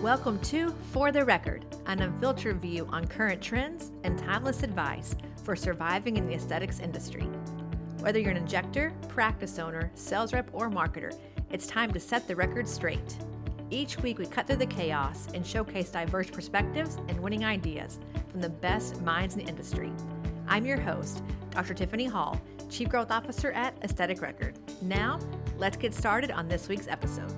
Welcome to For the Record, an unfiltered view on current trends and timeless advice for surviving in the aesthetics industry. Whether you're an injector, practice owner, sales rep, or marketer, it's time to set the record straight. Each week, we cut through the chaos and showcase diverse perspectives and winning ideas from the best minds in the industry. I'm your host, Dr. Tiffany Hall, Chief Growth Officer at Aesthetic Record. Now, let's get started on this week's episode.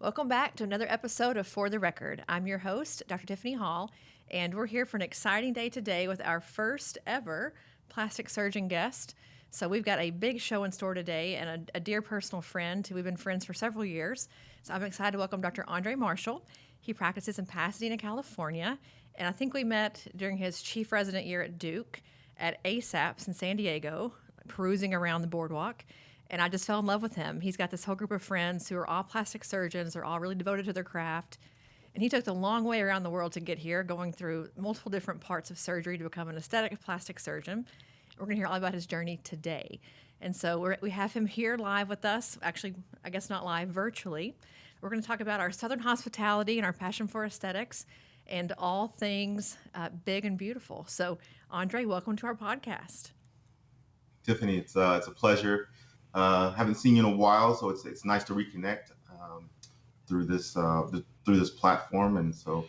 Welcome back to another episode of For the Record. I'm your host, Dr. Tiffany Hall, and we're here for an exciting day today with our first ever plastic surgeon guest. So we've got a big show in store today and a dear personal friend who we've been friends for several years. So I'm excited to welcome Dr. Andre Marshall. He practices in Pasadena, California, and I think we met during his chief resident year at Duke at FACS in San Diego, perusing around the boardwalk. And I just fell in love with him. He's got this whole group of friends who are all plastic surgeons. They're all really devoted to their craft. And he took the long way around the world to get here, going through multiple different parts of surgery to become an aesthetic plastic surgeon. We're going to hear all about his journey today. And so we have him here live with us. Actually, I guess not live, virtually. We're going to talk about our Southern hospitality and our passion for aesthetics and all things big and beautiful. So, Andre, welcome to our podcast. Tiffany, it's a pleasure. Haven't seen you in a while, so it's nice to reconnect through this platform, and so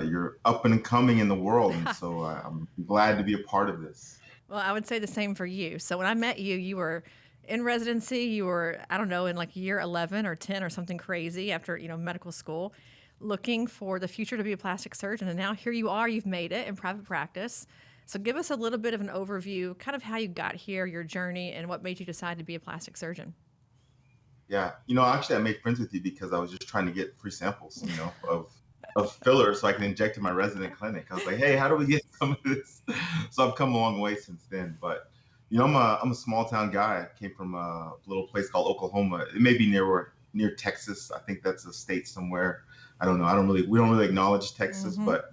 you're up and coming in the world, and so I'm glad to be a part of this. Well, I would say the same for you. So when I met you, you were in residency. You were, I don't know, in like year 11 or 10 or something crazy after medical school, looking for the future to be a plastic surgeon, and now here you are. You've made it in private practice. So give us a little bit of an overview, kind of how you got here, your journey, and what made you decide to be a plastic surgeon. Yeah, actually I made friends with you because I was just trying to get free samples, of filler so I can inject in my resident clinic. I was like, hey, how do we get some of this? So I've come a long way since then. But I'm a small town guy. I came from a little place called Oklahoma. It may be near Texas. I think that's a state somewhere. I don't know. We don't really acknowledge Texas, but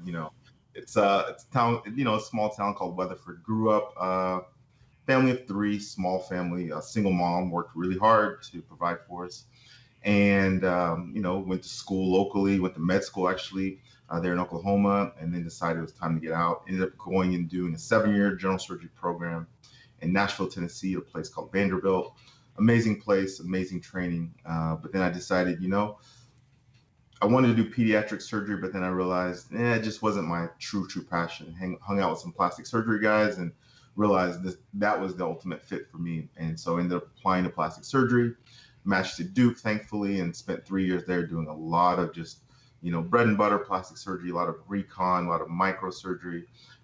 it's a town, a small town called Weatherford. Grew up, family of three, small family, a single mom, worked really hard to provide for us. And, went to school locally, went to med school actually there in Oklahoma, and then decided it was time to get out. Ended up going and doing a 7-year general surgery program in Nashville, Tennessee, at a place called Vanderbilt. Amazing place, amazing training. But then I decided, I wanted to do pediatric surgery, but then I realized it just wasn't my true passion. Hung out with some plastic surgery guys and realized that was the ultimate fit for me. And so I ended up applying to plastic surgery, matched to Duke, thankfully, and spent 3 years there doing a lot of just, bread and butter plastic surgery, a lot of recon, a lot of microsurgery.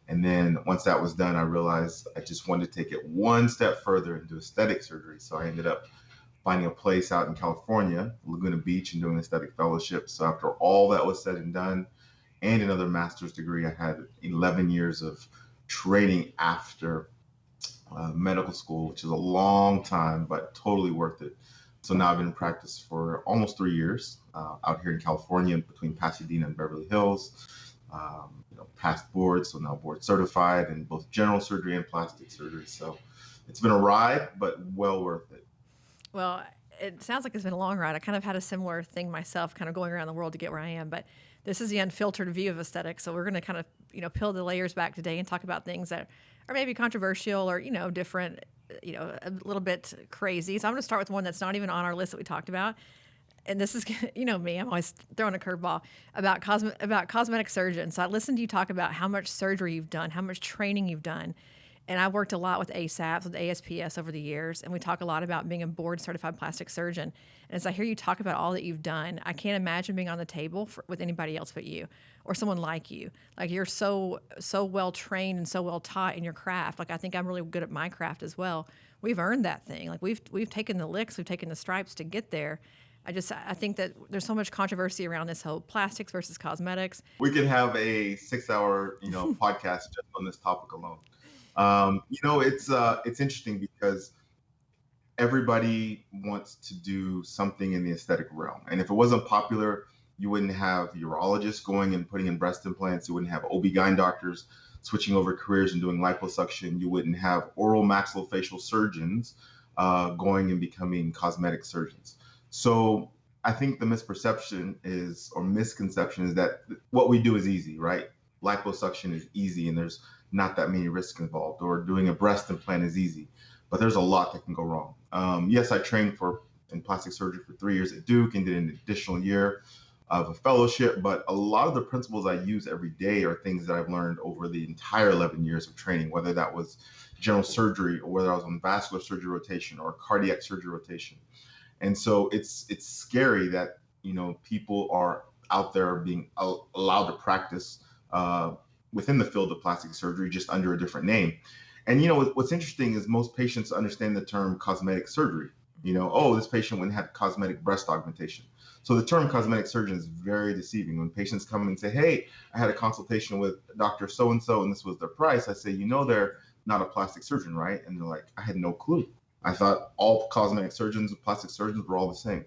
And then once that was done, I realized I just wanted to take it one step further and do aesthetic surgery. So I ended up finding a place out in California, Laguna Beach, and doing an aesthetic fellowship. So after all that was said and done, and another master's degree, I had 11 years of training after medical school, which is a long time, but totally worth it. So now I've been in practice for almost 3 years out here in California, between Pasadena and Beverly Hills. Passed board, so now board certified in both general surgery and plastic surgery. So it's been a ride, but well worth it. Well, it sounds like it's been a long ride. I kind of had a similar thing myself, kind of going around the world to get where I am. But this is the unfiltered view of aesthetics. So we're going to kind of, peel the layers back today and talk about things that are maybe controversial or, different, a little bit crazy. So I'm going to start with one that's not even on our list that we talked about. And this is, me, I'm always throwing a curveball about cosmetic surgeons. So I listened to you talk about how much surgery you've done, how much training you've done. And I worked a lot with ASAPs, with ASPS over the years, and we talk a lot about being a board-certified plastic surgeon. And as I hear you talk about all that you've done, I can't imagine being on the table with anybody else but you or someone like you. Like, you're so well-trained and so well-taught in your craft. Like, I think I'm really good at my craft as well. We've earned that thing. Like, we've taken the licks, we've taken the stripes to get there. I think that there's so much controversy around this whole plastics versus cosmetics. We could have a 6-hour, podcast just on this topic alone. It's interesting because everybody wants to do something in the aesthetic realm. And if it wasn't popular, you wouldn't have urologists going and putting in breast implants. You wouldn't have OB-GYN doctors switching over careers and doing liposuction. You wouldn't have oral maxillofacial surgeons going and becoming cosmetic surgeons. So I think the misperception is, or misconception is that what we do is easy, right? Liposuction is easy and there's not that many risks involved, or doing a breast implant is easy, but there's a lot that can go wrong. Yes, I trained in plastic surgery for 3 years at Duke and did an additional year of a fellowship, but a lot of the principles I use every day are things that I've learned over the entire 11 years of training, whether that was general surgery or whether I was on vascular surgery rotation or cardiac surgery rotation. And so it's scary that people are out there being allowed to practice uh, within the field of plastic surgery just under a different name. And what's interesting is most patients understand the term cosmetic surgery. Oh, this patient went and had cosmetic breast augmentation. So the term cosmetic surgeon is very deceiving. When patients come and say, "Hey, I had a consultation with Dr. So and so, and this was their price," I say, they're not a plastic surgeon, right? And they're like, "I had no clue. I thought all cosmetic surgeons, plastic surgeons were all the same."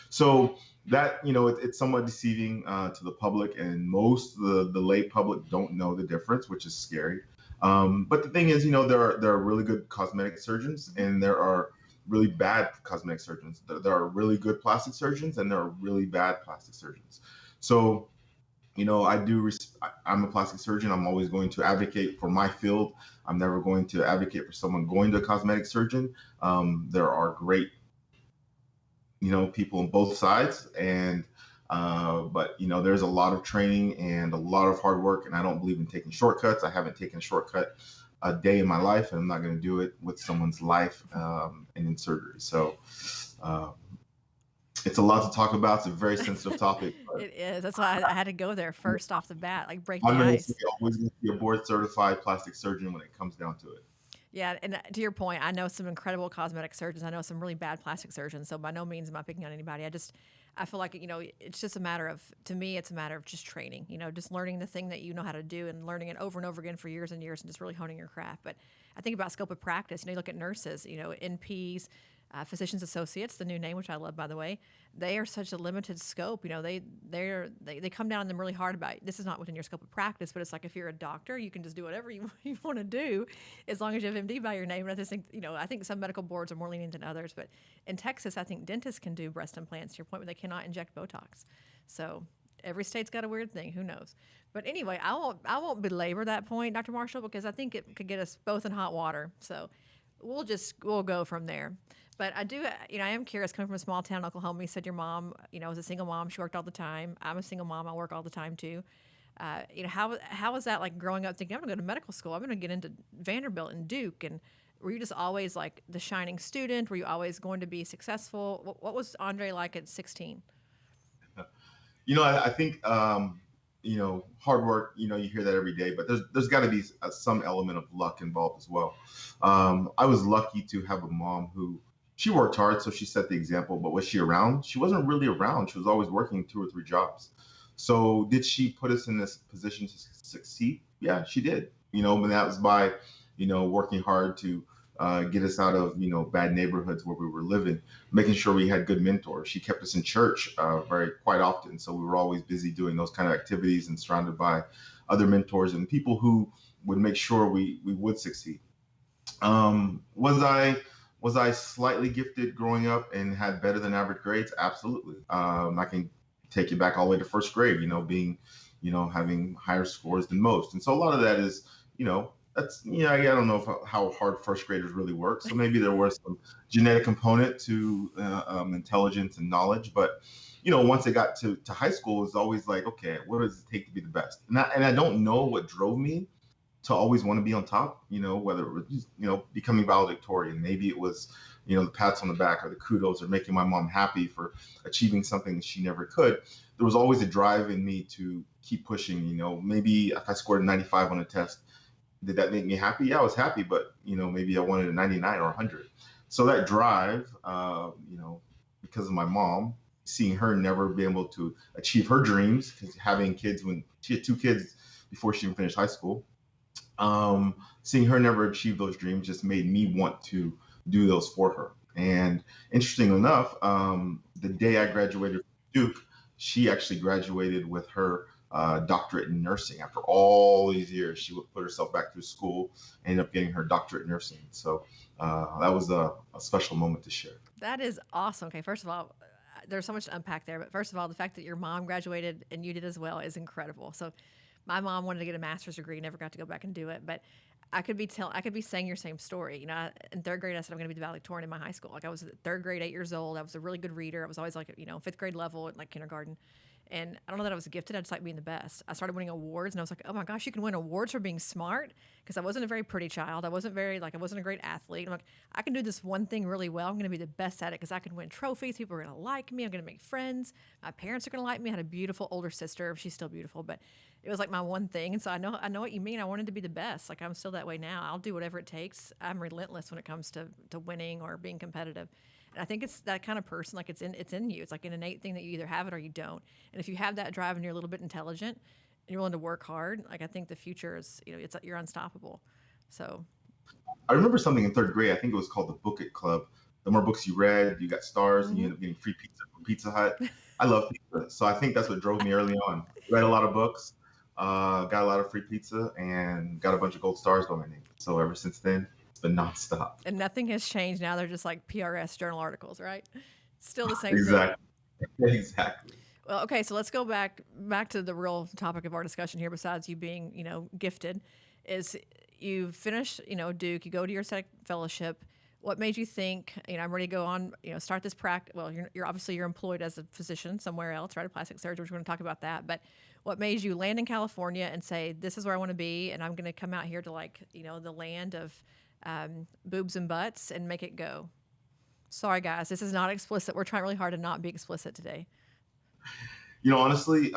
So that, it's somewhat deceiving to the public, and most of the lay public don't know the difference, which is scary. But the thing is, there are really good cosmetic surgeons and there are really bad cosmetic surgeons. There are really good plastic surgeons and there are really bad plastic surgeons. So I'm a plastic surgeon. I'm always going to advocate for my field. I'm never going to advocate for someone going to a cosmetic surgeon. There are great, people on both sides, and but there's a lot of training and a lot of hard work, and I don't believe in taking shortcuts. I haven't taken a shortcut a day in my life, and I'm not going to do it with someone's life and in surgery. So uh, it's a lot to talk about. It's a very sensitive topic, but It is. That's why I had to go there first off the bat, like break I'm the going to say ice. always going to be a board certified plastic surgeon when it comes down to it. Yeah, and to your point, I know some incredible cosmetic surgeons. I know some really bad plastic surgeons. So by no means am I picking on anybody. I feel like it's just a matter of, to me, it's a matter of just training. Just learning the thing that you know how to do and learning it over and over again for years and years, and just really honing your craft. But I think about scope of practice. You look at nurses. NPs, physicians associates, the new name, which I love, by the way. They are such a limited scope. They come down on them really hard about, this is not within your scope of practice. But it's like, if you're a doctor, you can just do whatever you want to do, as long as you have MD by your name. And I just think, I think some medical boards are more lenient than others. But in Texas, I think dentists can do breast implants, to your point, but they cannot inject Botox. So every state's got a weird thing. Who knows? But anyway, I won't belabor that point, Dr. Marshall, because I think it could get us both in hot water. So we'll go from there. But I do, I am curious. Coming from a small town in Oklahoma, you said your mom, was a single mom. She worked all the time. I'm a single mom. I work all the time too. How was that like growing up, thinking I'm going to go to medical school? I'm going to get into Vanderbilt and Duke. And were you just always like the shining student? Were you always going to be successful? What was Andre like at 16? I think hard work. You hear that every day, but there's got to be some element of luck involved as well. I was lucky to have a mom who, she worked hard, so she set the example. But was she around? She wasn't really around. She was always working 2 or 3 jobs. So did she put us in this position to succeed? Yeah, she did. But that was by working hard to get us out of bad neighborhoods where we were living, making sure we had good mentors. She kept us in church quite often, so we were always busy doing those kind of activities and surrounded by other mentors and people who would make sure we would succeed. Was I slightly gifted growing up and had better than average grades? Absolutely. I can take you back all the way to first grade. Being having higher scores than most, and so a lot of that is that's I don't know how hard first graders really work. So maybe there was some genetic component to intelligence and knowledge, but once it got to high school, it's always like, okay, what does it take to be the best? And I don't know what drove me to always want to be on top, whether it was, becoming valedictorian. Maybe it was, the pats on the back or the kudos or making my mom happy for achieving something she never could. There was always a drive in me to keep pushing. Maybe if I scored a 95 on a test, did that make me happy? Yeah, I was happy, but, maybe I wanted a 99 or 100. So that drive, because of my mom, seeing her never be able to achieve her dreams, because having kids when she had 2 kids before she even finished high school, seeing her never achieve those dreams just made me want to do those for her. And interesting enough, the day I graduated from Duke, she actually graduated with her doctorate in nursing. After all these years, she would put herself back through school and ended up getting her doctorate in nursing. So that was a special moment to share. That is awesome. Okay, first of all, there's so much to unpack there. But first of all, the fact that your mom graduated and you did as well is incredible. So my mom wanted to get a master's degree, never got to go back and do it. But I could be saying your same story. In third grade, I said I'm going to be the valedictorian in my high school. Like I was at third grade, 8 years old. I was a really good reader. I was always like, fifth grade level at like kindergarten. And I don't know that I was gifted. I just like being the best. I started winning awards, and I was like, oh my gosh, you can win awards for being smart. Because I wasn't a very pretty child. I wasn't a great athlete. I'm like, I can do this one thing really well. I'm going to be the best at it because I can win trophies. People are going to like me. I'm going to make friends. My parents are going to like me. I had a beautiful older sister. She's still beautiful, but it was like my one thing. And so I know what you mean. I wanted to be the best. Like I'm still that way now. I'll do whatever it takes. I'm relentless when it comes to winning or being competitive. And I think it's that kind of person, like it's in you. It's like an innate thing that you either have it or you don't. And if you have that drive and you're a little bit intelligent and you're willing to work hard, like I think the future is, you're unstoppable. So I remember something in third grade. I think it was called the Book It Club. The more books you read, you got stars, and you end up getting free pizza from Pizza Hut. I love pizza, so I think that's what drove me early on. Read a lot of books, got a lot of free pizza, and got a bunch of gold stars by my name. So ever since then, it's been nonstop. And nothing has changed. Now they're just like PRS journal articles, right? Still the same Exactly. thing. Exactly. Well, okay, so let's go back to the real topic of our discussion here. Besides you being, gifted, is you finish, Duke. You go to your aesthetic fellowship. What made you think, I'm ready to go on, start this practice? Well, you're obviously you're employed as a physician somewhere else, right? A plastic surgeon. We're going to talk about that. But what made you land in California and say, this is where I want to be, and I'm going to come out here to the land of boobs and butts and make it go? Sorry, guys, this is not explicit. We're trying really hard to not be explicit today. Honestly,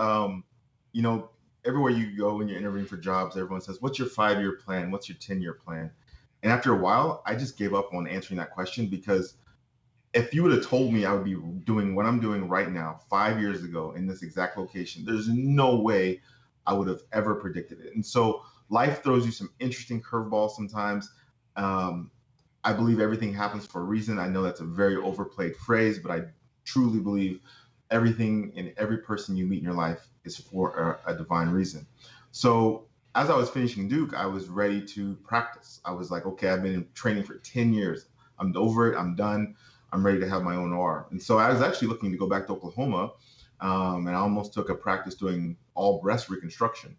everywhere you go when you're interviewing for jobs, everyone says, what's your 5-year plan? What's your 10-year plan? And after a while, I just gave up on answering that question, because if you would have told me I would be doing what I'm doing right now 5 years ago in this exact location, there's no way I would have ever predicted it. And so life throws you some interesting curveballs sometimes. I believe everything happens for a reason. I know that's a very overplayed phrase, but I truly believe everything and every person you meet in your life is for a divine reason. So as I was finishing Duke, I was ready to practice. I was like, okay, I've been in training for 10 years. I'm over it. I'm done. I'm ready to have my own OR. And so I was actually looking to go back to Oklahoma, and I almost took a practice doing all breast reconstruction.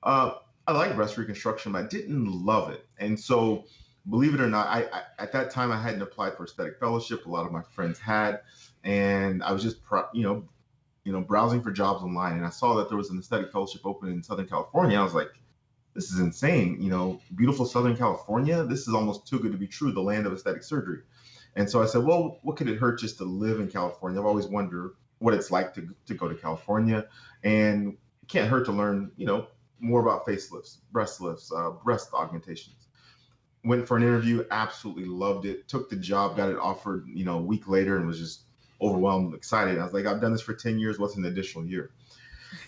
I like breast reconstruction, but I didn't love it. And so, believe it or not, I at that time I hadn't applied for aesthetic fellowship. A lot of my friends had, and I was just browsing for jobs online, and I saw that there was an aesthetic fellowship open in Southern California. I was like, this is insane. Beautiful Southern California. This is almost too good to be true, the land of aesthetic surgery. And so I said, well, what could it hurt just to live in California? I've always wondered what it's like to go to California, and it can't hurt to learn, more about facelifts, breast lifts, breast augmentations. Went for an interview, absolutely loved it, took the job, got it offered, a week later, and was just overwhelmed, excited. I was like, I've done this for 10 years. What's an additional year?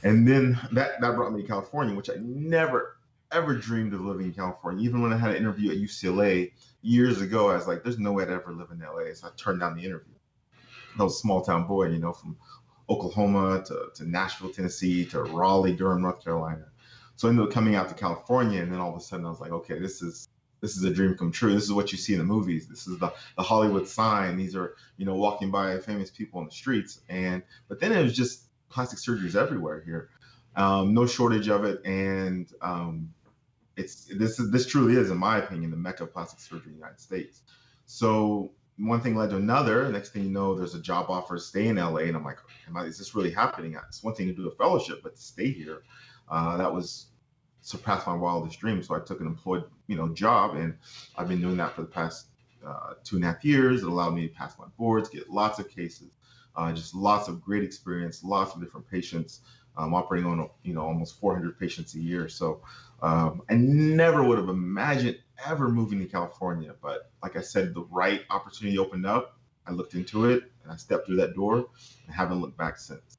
And then that brought me to California, which I never, ever dreamed of living in California. Even when I had an interview at UCLA years ago, I was like, there's no way I'd ever live in LA. So I turned down the interview. I was a small town boy, from Oklahoma to Nashville, Tennessee, to Raleigh, Durham, North Carolina. So I ended up coming out to California, and then all of a sudden I was like, okay, this is a dream come true. This is what you see in the movies. This is the Hollywood sign. These are, walking by famous people on the streets. But then it was just plastic surgeries everywhere here. No shortage of it. And this truly is, in my opinion, the mecca of plastic surgery in the United States. So one thing led to another. Next thing you know, there's a job offer to stay in LA. And I'm like, is this really happening? It's one thing to do a fellowship, but to stay here, that was surpassed my wildest dreams. So I took an employed, job, and I've been doing that for the past 2.5 years. It allowed me to pass my boards, get lots of cases, just lots of great experience, lots of different patients. I'm operating on, almost 400 patients a year. So I never would have imagined ever moving to California. But like I said, the right opportunity opened up. I looked into it, and I stepped through that door and haven't looked back since.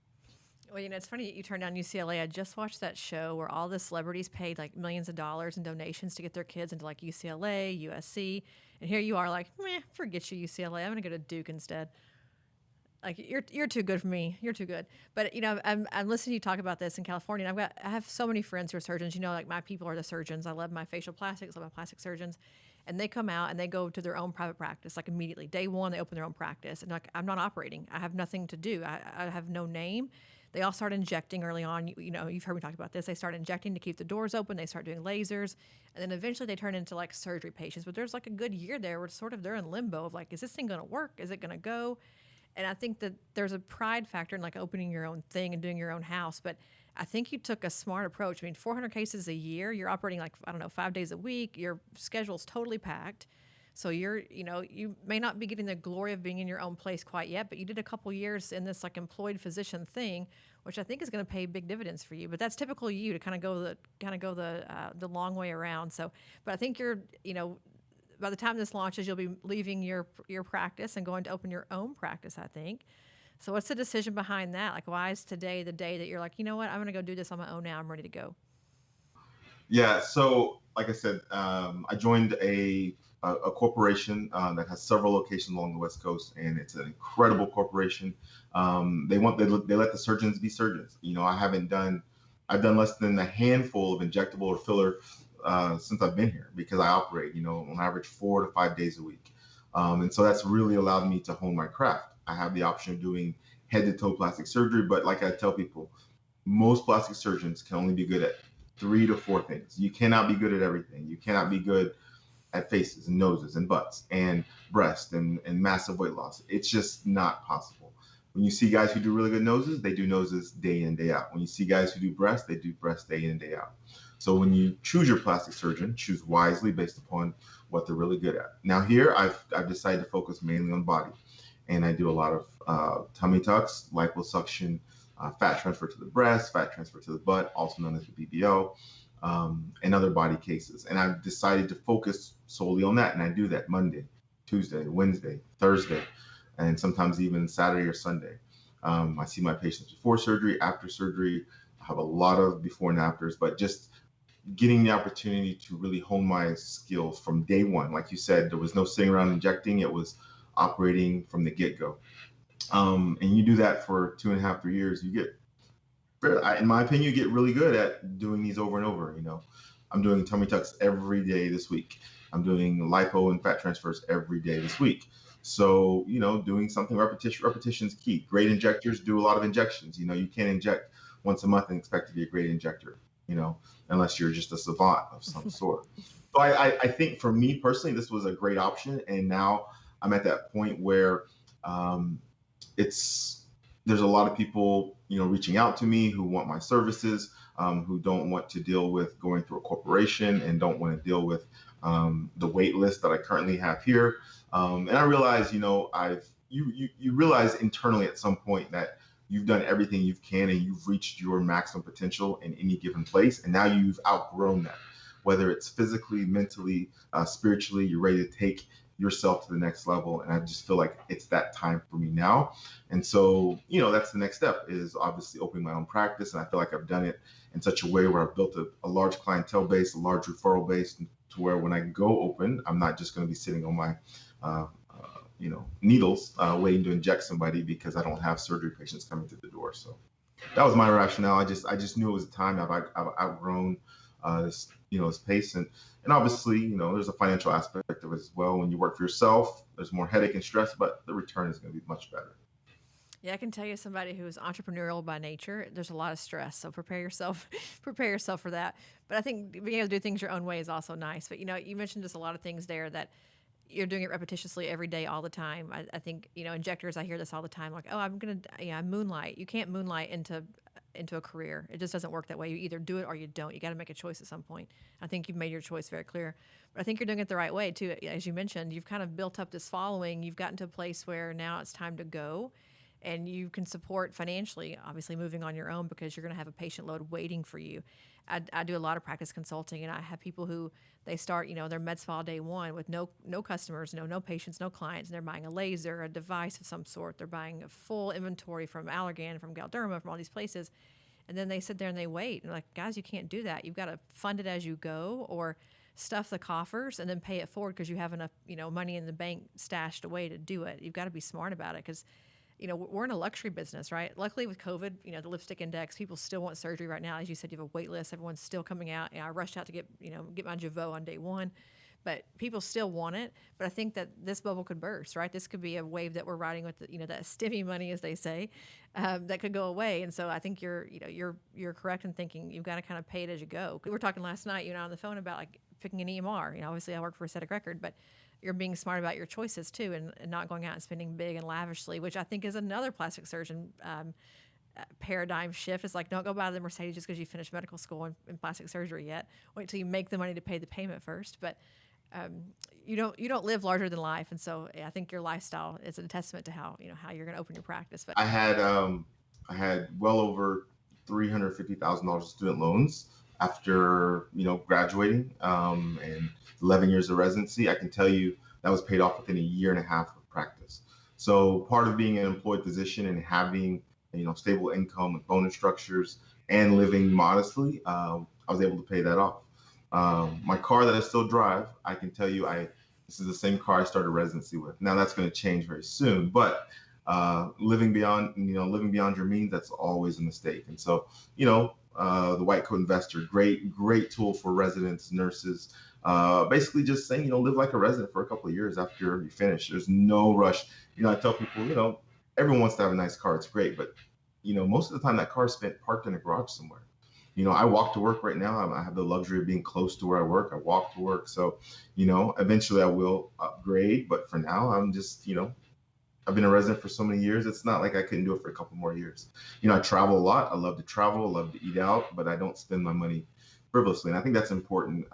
Well, it's funny you turned down UCLA. I just watched that show where all the celebrities paid like millions of dollars in donations to get their kids into like UCLA, USC. And here you are like, forget you, UCLA. I'm going to go to Duke instead. Like you're too good for me. You're too good. But I'm listening to you talk about this in California. And I have so many friends who are surgeons. Like my people are the surgeons. I love my facial plastics. I love my plastic surgeons. and they come out and they go to their own private practice, like immediately. Day one, they open their own practice. And like, I'm not operating. I have nothing to do. I have no name. They all start injecting early on. You know, you've heard me talk about this. They start injecting to keep the doors open. They start doing lasers. And then eventually they turn into like surgery patients. But there's like a good year there where sort of they're in limbo of like, is this thing going to work? Is it going to go? And I think that there's a pride factor in like opening your own thing and doing your own house. But I think you took a smart approach. I mean, 400 cases a year, you're operating like, I don't know, 5 days a week. Your schedule's totally packed. So you're, you know, you may not be getting the glory of being in your own place quite yet, but you did a couple years in this like employed physician thing, which I think is going to pay big dividends for you. But that's typical you to kind of go the long way around. So, but I think you're, you know, by the time this launches, you'll be leaving your practice and going to open your own practice, I think. So what's the decision behind that? Like, why is today the day that you're like, you know what, I'm going to go do this on my own now. I'm ready to go. Yeah. So, like I said, I joined a corporation that has several locations along the West Coast, and it's an incredible corporation. They let the surgeons be surgeons. You know, I've done less than a handful of injectable or filler since I've been here because I operate, you know, on average 4 to 5 days a week. And so that's really allowed me to hone my craft. I have the option of doing head to toe plastic surgery, but like I tell people, most plastic surgeons can only be good at 3 to 4 things. You cannot be good at everything. You cannot be good at faces and noses and butts and breast and massive weight loss. It's just not possible. When you see guys who do really good noses, they do noses day in, day out. When you see guys who do breast, they do breast day in, day out. So when you choose your plastic surgeon, choose wisely based upon what they're really good at. Now here, I've decided to focus mainly on body. And I do a lot of tummy tucks, liposuction, fat transfer to the breast, fat transfer to the butt, also known as the BBL, and other body cases. And I've decided to focus solely on that. And I do that Monday, Tuesday, Wednesday, Thursday, and sometimes even Saturday or Sunday. I see my patients before surgery, after surgery. I have a lot of before and afters, but just getting the opportunity to really hone my skills from day one. Like you said, there was no sitting around injecting. It was operating from the get-go. And you do that for 2.5, 3 years, you get, in my opinion, you get really good at doing these over and over. You know, I'm doing tummy tucks every day this week. I'm doing lipo and fat transfers every day this week. So, you know, doing something repetition is key. Great injectors do a lot of injections. You know, you can't inject once a month and expect to be a great injector, you know, unless you're just a savant of some sort. So I think for me personally, this was a great option. And now I'm at that point where there's a lot of people, you know, reaching out to me who want my services, who don't want to deal with going through a corporation and don't want to deal with the wait list that I currently have here. And I realize, you know, you realize internally at some point that you've done everything you can and you've reached your maximum potential in any given place. And now you've outgrown that, whether it's physically, mentally, spiritually, you're ready to take yourself to the next level. And I just feel like it's that time for me now. And so, you know, that's the next step, is obviously opening my own practice. And I feel like I've done it in such a way where I've built a large clientele base, a large referral base, to where when I go open, I'm not just going to be sitting on my you know, needles waiting to inject somebody because I don't have surgery patients coming through the door. So that was my rationale. I just knew it was a time. I've outgrown this, you know, this pace, and obviously, you know, there's a financial aspect of it as well. When you work for yourself, there's more headache and stress, but the return is going to be much better. Yeah, I can tell you, somebody who is entrepreneurial by nature, there's a lot of stress. So prepare yourself, prepare yourself for that. But I think being able to do things your own way is also nice. But, you know, you mentioned just a lot of things there that you're doing it repetitiously every day, all the time. I think, you know, injectors, I hear this all the time, like, oh, I moonlight. You can't moonlight into a career. It just doesn't work that way. You either do it or you don't. You got to make a choice at some point. I think you've made your choice very clear. But I think you're doing it the right way, too. As you mentioned, you've kind of built up this following. You've gotten to a place where now it's time to go. And you can support financially, obviously, moving on your own, because you're going to have a patient load waiting for you. I do a lot of practice consulting, and I have people who they start, you know, their med spa day one with no customers, no patients, no clients, and they're buying a laser, a device of some sort. They're buying a full inventory from Allergan, from Galderma, from all these places, and then they sit there and they wait. And like, guys, you can't do that. You've got to fund it as you go, or stuff the coffers and then pay it forward because you have enough, you know, money in the bank stashed away to do it. You've got to be smart about it, because you know, we're in a luxury business, right? Luckily with COVID, you know, the lipstick index, people still want surgery right now. As you said, you have a wait list. Everyone's still coming out. And I rushed out to get my Jeuveau on day one. but people still want it. But I think that this bubble could burst, right? This could be a wave that we're riding with, that stimmy money, as they say, that could go away. And so I think you're correct in thinking you've got to kind of pay it as you go. We were talking last night, you and I on the phone about like picking an EMR. Obviously I work for a aesthetic record, but you're being smart about your choices too, and not going out and spending big and lavishly, which I think is another plastic surgeon paradigm shift. It's like, don't go buy the Mercedes just because you finished medical school in plastic surgery yet. Wait till you make the money to pay the payment first. But you don't live larger than life, and so I think your lifestyle is a testament to how you're going to open your practice. But I had well over $350,000 of student loans after graduating, and 11 years of residency. I can tell you that was paid off within a year and a half of practice. So part of being an employed physician and having stable income with bonus structures and living modestly, I was able to pay that off. My car that I still drive, I can tell you, this is the same car I started residency with. Now that's going to change very soon, but living beyond your means, that's always a mistake. And so, the white coat investor, great tool for residents, nurses. Basically just saying, live like a resident for a couple of years after you finish. There's no rush. I tell people, everyone wants to have a nice car. It's great, but most of the time that car is spent parked in a garage somewhere. I walk to work right now. I have the luxury of being close to where I work. I walk to work. So, eventually I will upgrade, but for now I'm just, I've been a resident for so many years. It's not like I couldn't do it for a couple more years. I travel a lot. I love to travel, I love to eat out, but I don't spend my money frivolously. And I think that's important,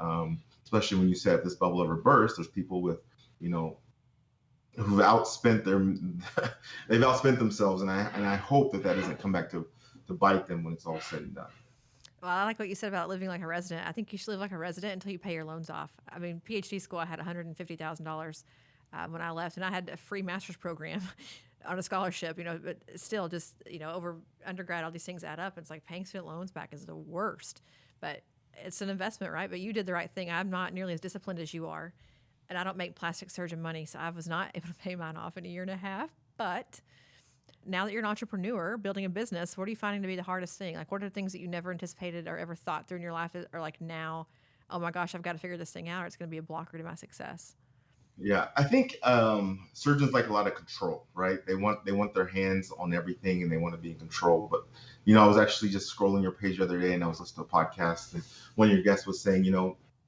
especially when you say if this bubble ever bursts, there's people with, who've outspent they've outspent themselves. And I hope that doesn't come back to bite them when it's all said and done. Well, I like what you said about living like a resident. I think you should live like a resident until you pay your loans off. I mean, PhD school, I had $150,000 when I left, and I had a free master's program on a scholarship, but still just, over undergrad, all these things add up. And it's like paying student loans back is the worst, but it's an investment, right? But you did the right thing. I'm not nearly as disciplined as you are, and I don't make plastic surgeon money, so I was not able to pay mine off in a year and a half. But now that you're an entrepreneur building a business, what are you finding to be the hardest thing? Like, what are the things that you never anticipated or ever thought through in your life are like now, oh my gosh, I've got to figure this thing out or it's going to be a blocker to my success? Yeah, I think surgeons like a lot of control, right? They want their hands on everything and they want to be in control. But I was actually just scrolling your page the other day and I was listening to a podcast, and one of your guests was saying,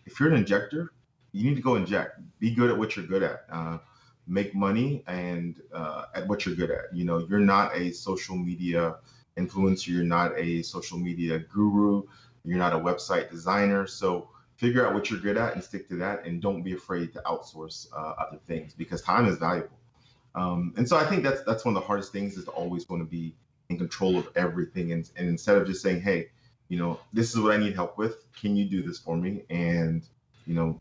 if you're an injector, you need to go inject. Be good at what you're good at. Make money and at what you're good at. You're not a social media influencer. You're not a social media guru. You're not a website designer. So figure out what you're good at and stick to that, and don't be afraid to outsource other things because time is valuable. And so I think that's one of the hardest things, is to always want to be in control of everything. And instead of just saying, hey, this is what I need help with. Can you do this for me? And,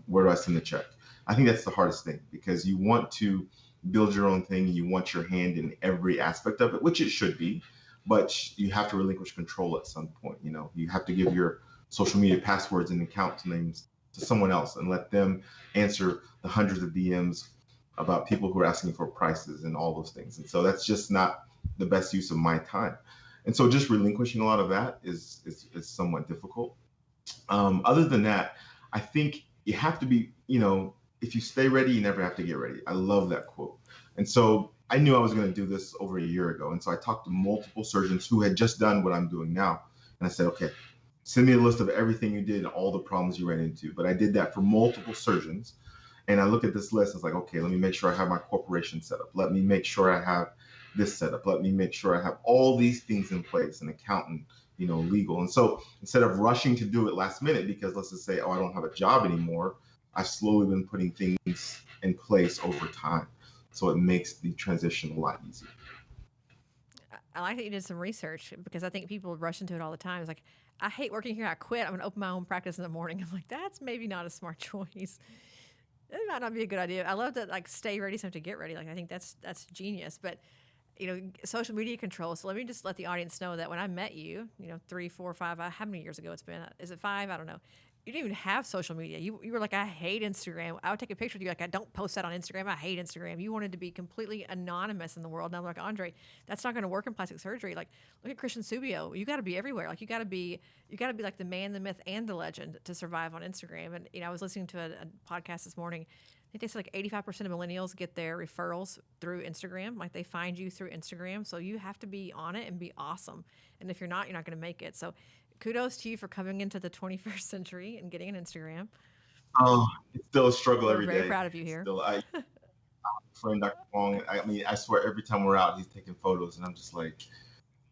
where do I send the check? I think that's the hardest thing, because you want to build your own thing. You want your hand in every aspect of it, which it should be, but you have to relinquish control at some point. You have to give your social media passwords and account names to someone else and let them answer the hundreds of DMs about people who are asking for prices and all those things. And so that's just not the best use of my time. And so just relinquishing a lot of that is somewhat difficult. Other than that, I think you have to be, if you stay ready, you never have to get ready. I love that quote. And so I knew I was going to do this over a year ago. And so I talked to multiple surgeons who had just done what I'm doing now. And I said, okay, send me a list of everything you did and all the problems you ran into. But I did that for multiple surgeons. And I look at this list, it's like, okay, let me make sure I have my corporation set up. Let me make sure I have this set up. Let me make sure I have all these things in place, an accountant, legal. And so instead of rushing to do it last minute, because let's just say, oh, I don't have a job anymore, I've slowly been putting things in place over time. So it makes the transition a lot easier. I like that you did some research, because I think people rush into it all the time. It's like, I hate working here. I quit. I'm going to open my own practice in the morning. I'm like, that's maybe not a smart choice. It might not be a good idea. I love that, like, stay ready, so to get ready. Like, I think that's genius. But, social media control. So let me just let the audience know that when I met you, 3, 4, 5, how many years ago it's been? Is it 5? I don't know. you didn't even have social media. You were like, I hate Instagram. I would take a picture with you like, I don't post that on Instagram. I hate Instagram. You wanted to be completely anonymous in the world. And I'm like, Andre, that's not going to work in plastic surgery. Like, look at Christian Subio. You got to be everywhere. Like, you got to be like the man, the myth, and the legend to survive on Instagram. And I was listening to a podcast this morning. I think they said like 85% of millennials get their referrals through Instagram. Like, they find you through Instagram. So you have to be on it and be awesome. And if you're not going to make it. So kudos to you for coming into the 21st century and getting an Instagram. Oh, it's still a struggle We're every very day. proud of you It's here. still, friend Dr. Wong, I mean, I swear every time we're out, he's taking photos, and I'm just like,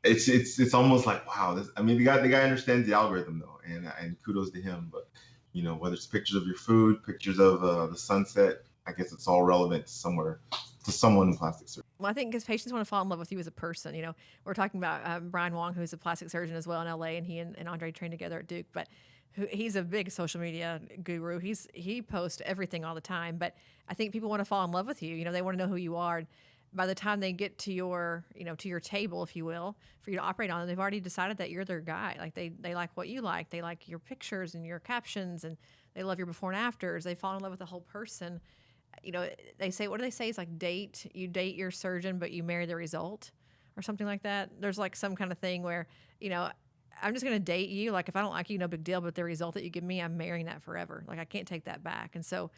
it's almost like, wow. I mean, the guy understands the algorithm though, and kudos to him. But whether it's pictures of your food, pictures of the sunset, I guess it's all relevant somewhere to someone in plastic surgery. Well, I think because patients want to fall in love with you as a person. We're talking about Brian Wong, who's a plastic surgeon as well in LA, and he and Andre trained together at Duke. But he's a big social media guru. He posts everything all the time. But I think people want to fall in love with you. They want to know who you are. And by the time they get to your, to your table, if you will, for you to operate on, they've already decided that you're their guy. Like they like what you like. They like your pictures and your captions, and they love your before and afters. They fall in love with the whole person. They say, what do they say? It's like you date your surgeon, but you marry the result or something like that. There's like some kind of thing where, I'm just going to date you. Like, if I don't like you, no big deal. But the result that you give me, I'm marrying that forever. Like, I can't take that back. And so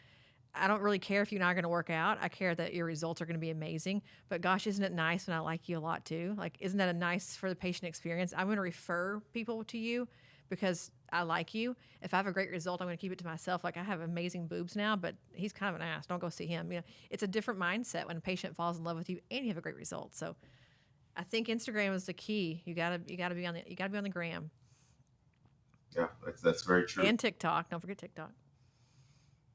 I don't really care if you're not going to work out. I care that your results are going to be amazing. But gosh, isn't it nice when I like you a lot too? Like, isn't that a nice for the patient experience? I'm going to refer people to you because I like you. If I have a great result, I'm going to keep it to myself. Like, I have amazing boobs now, but he's kind of an ass. Don't go see him. It's a different mindset when a patient falls in love with you and you have a great result. So I think Instagram is the key. You gotta be on the gram. Yeah, that's very true. And TikTok. Don't forget TikTok.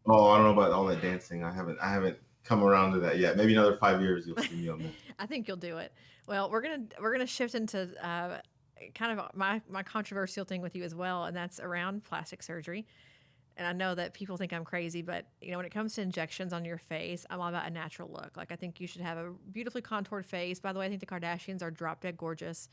Oh, I don't know about all that dancing. I haven't come around to that yet. Maybe another 5 years you'll see me on there. I think you'll do it. Well, we're gonna shift into kind of my controversial thing with you as well, and that's around plastic surgery. And I know that people think I'm crazy, but when it comes to injections on your face, I'm all about a natural look. Like, I think you should have a beautifully contoured face. By the way, I think the Kardashians are drop dead gorgeous.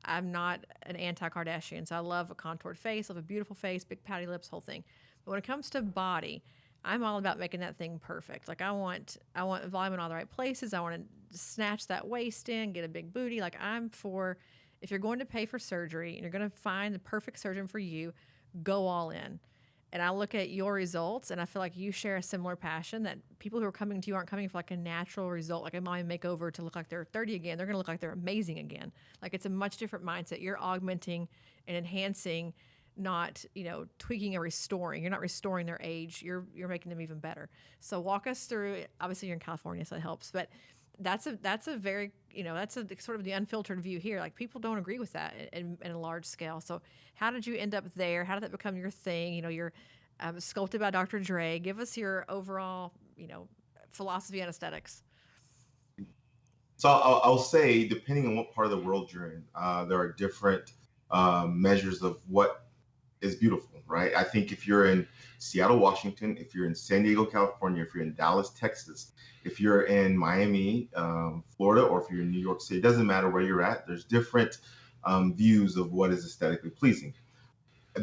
I'm not an anti-Kardashian, so I love a contoured face, I love a beautiful face, big pouty lips, whole thing. But when it comes to body, I'm all about making that thing perfect. Like, I want volume in all the right places. I want to snatch that waist in, get a big booty. Like, if you're going to pay for surgery and you're going to find the perfect surgeon for you, go all in. And I look at your results, and I feel like you share a similar passion, that people who are coming to you aren't coming for like a natural result, like a mind makeover to look like they're 30 again. They're going to look like they're amazing again. Like, it's a much different mindset. You're augmenting and enhancing, not tweaking or restoring. You're not restoring their age. You're making them even better. So walk us through it. Obviously, you're in California, so it helps. But that's a very that's a sort of the unfiltered view here. Like, people don't agree with that in a large scale. So how did you end up there? How did that become your thing? You're sculpted by Dr. Dre. Give us your overall philosophy on aesthetics. So I'll say, depending on what part of the world you're in, there are different measures of what is beautiful, right? I think if you're in Seattle, Washington, if you're in San Diego, California, if you're in Dallas, Texas, if you're in Miami, Florida, or if you're in New York City, it doesn't matter where you're at. There's different views of what is aesthetically pleasing.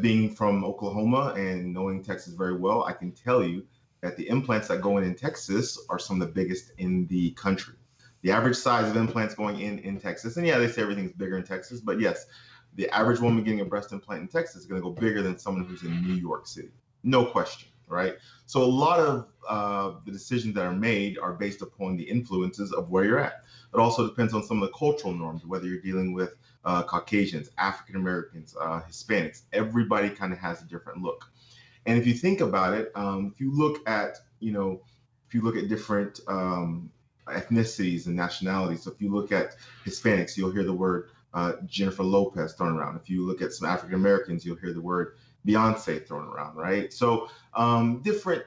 Being from Oklahoma and knowing Texas very well, I can tell you that the implants that go in Texas are some of the biggest in the country. The average size of implants going in Texas, and yeah, they say everything's bigger in Texas, but yes, the average woman getting a breast implant in Texas is going to go bigger than someone who's in New York City. No question, right? So a lot of the decisions that are made are based upon the influences of where you're at. It also depends on some of the cultural norms, whether you're dealing with Caucasians, African Americans, Hispanics. Everybody kind of has a different look. And if you think about it, if you look at different ethnicities and nationalities, so if you look at Hispanics, you'll hear the word Jennifer Lopez thrown around. If you look at some African Americans, you'll hear the word Beyonce thrown around, right? So different,